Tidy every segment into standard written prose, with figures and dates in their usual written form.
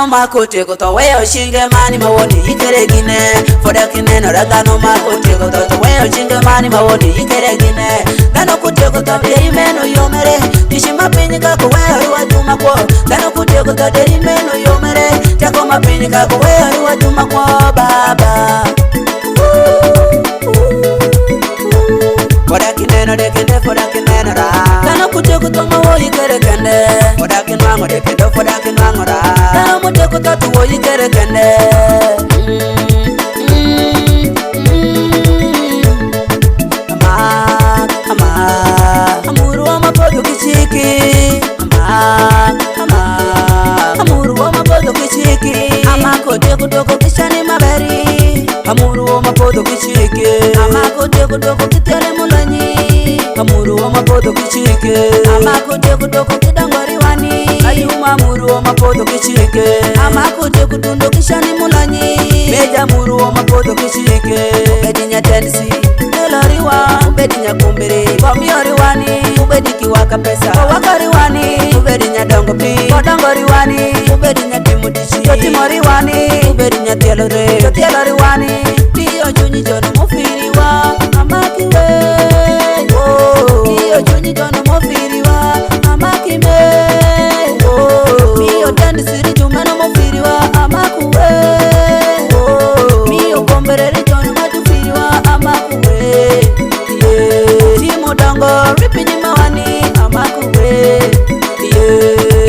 radhano makote koto weyo shinge mani mawoni ikeregine foda kineno radhano makote koto weyo shinge mani mawoni ikeregine dano kote koto deri meno yomere tishima pinyika ko weyo wajuma ko dano kote koto deri meno yomere tako mapinyika ko weyo wajuma ko baba foda kineno dekende foda kineno ra dano kote koto mawo ikeregine foda kinwango dekende foda kinwango ra dano kote koto tuwo ikeregine amuru wa mapodo kichiki amuru wa mapodo kichiki amako deko doko kishani maberi amuru wa mapodo kichiki amako deko doko kitele mulanyi amuru wa mapodo kichiki amako deko doko kidangori wani ayuma amuru wa mapodo kichiki amako deko dundo kishani mulanyi meja amuru wa mapodo kichiki edinya tensi elariwa ubedinya kumbiri komioriwani ubedikiwaka pesa wakariwani ubedinya dongo pi kodongoriwani ubedinya timutichi totimoriwani ubedinya tielore totieloriwani tiyo chunyi jono mufiriwa amakiwe tiyo chunyi jono mufiriwa amakiwe miyo tendi siri jumeno mufiriwa amakuwe miyo kombereri jono matufiriwa amakuwe timo dongo ripinyi mawani amakuwe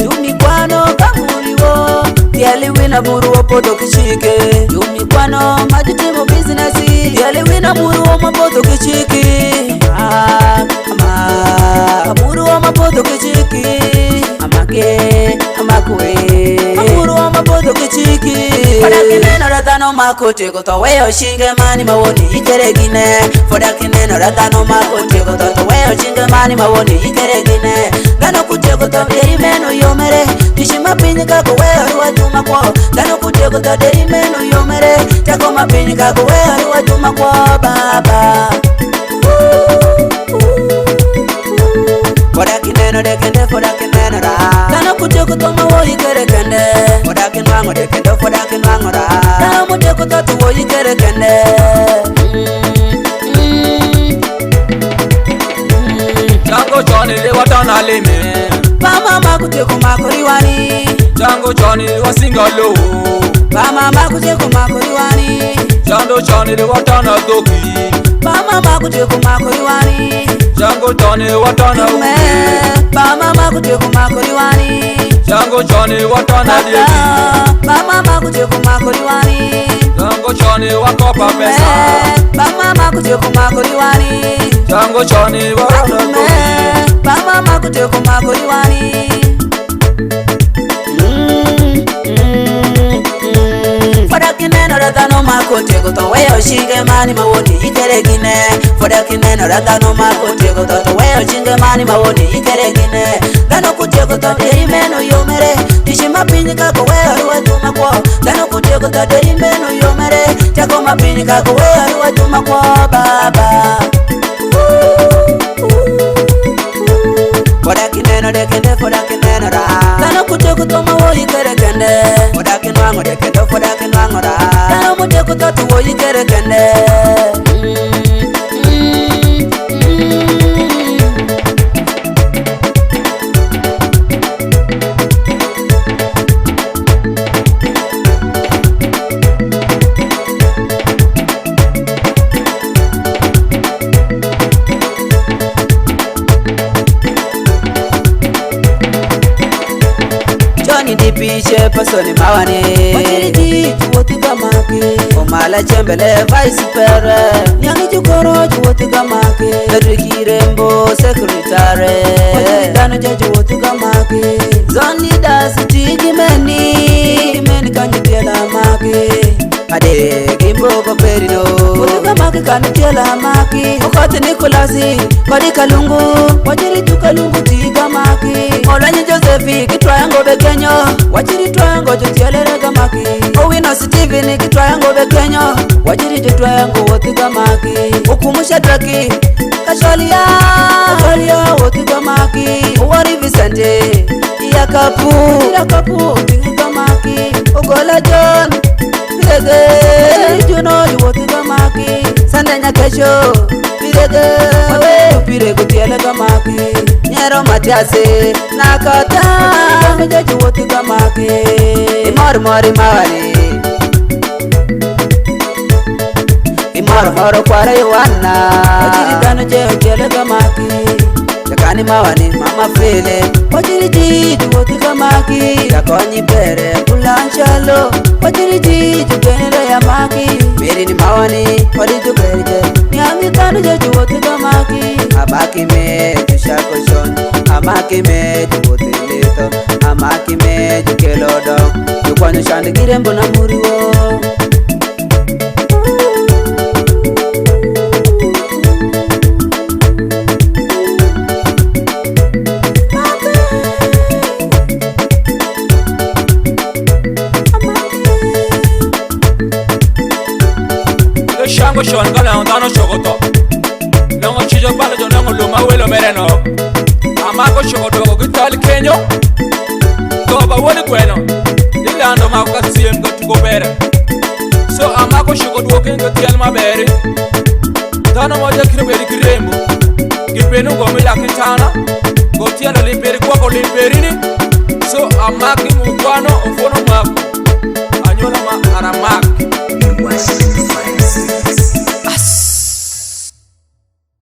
yumikwano kamuriwo tialiwina muruwo podo kichike yumikwano majitimo bizinesi tialiwina muruwo mapodo kichiki muruwo mapodo kichiki amake amakuwe muruwo mapodo kichiki foda kineno radhano makote koto weyo shinge mani mawoni ikeregine foda kineno radhano makote koto weyo shinge mani mawoni ikeregine dano kute koto deri meno yomere tishima pinyika ko weyo wajuma ko dano kute koto deri meno yomere tako mapinyika ko weyo wajuma ko baba foda kineno dekende foda kineno ra dano kute koto mawo ikeregine foda kinwango dekende foda kinwango ra dano kute koto tuwo ikeregine Jango choni le watana leme mama makute kumakoriwani Jango choni le wasingalo mama makute kumakoriwani Jango choni le watana doki mama makute kumakoriwani Jango choni watana ume mama makute kumakoriwani Jango choni watana dieki mama makute kumakoriwani Jango choni wakopa pesa mama makute kumakoriwani Jango choni watana doki mama makute kumakoriwani foda kineno radhano makote koto weyo shinge mani mawoni ikeregine foda kineno radhano makote koto weyo shinge mani mawoni ikeregine dano kute koto deri meno yomere tishima pinyika ko weyo wajuma ko dano kute koto deri meno yomere tako mapinyika ko weyo wajuma ko baba foda kineno dekende foda kineno ra dano kute koto mawo ikeregine foda kinwango dekende foda kinwango ra dano kute koto tuwo ikeregine Johnny dipishe pasoni mawane wajiriti juwoti gamake omala chembele vice pere nyangi jukoro juwoti gamake Edwiki Rembo sekretare wajiritano ja juwoti gamake Zoni dasi tigi meni kanyitiela make ade gimbo perino woti gamake kanitiela make okoti Nikolasi kodi kalungu wajiritu kalungu tiga make Olanyi Josefi kitwayango bekenyo wajiri twayango jotielere gamaki Owino Steven kitwayango bekenyo wajiri twayango woti gamaki Okumusha Draki kasholia woti gamaki Owari Vicente yakapu woti gamaki maki Ugola John Pirege Juno juwoti ga maki Sandenya kesho Pirege Pirege tiele ga maki Nyero Matiase Nakata Meja juwoti ga maki Imor mori mawani Imor moro kware yuwana Wajiri dano je tiele ga maki Jakani mawani mama fele Wajiri jiju woti ga maki Jakonyi bere kulanchalo Wajiri jiju genere ya maki Meri ni mawani wadijo berje Nyami tanu jeju woti ga maki Amaki me jushako shon Amaki me juwote leto Amaki me jukelodo Jukwanyo shandi girembo na muriwo Shango shon gala ondano shogoto Longo chijo bala jo longo luma welo mereno Amako shogoto ko gital kenyo Toba woni kweno Dilando mako kasiem ko tuko bere So amako shogoto ko kengo tiel mabere Tano moja kiroberi kirembo Gipenu go mila kitana Go tiel limperi kwa ko limperini So amaki mukwano ufono mako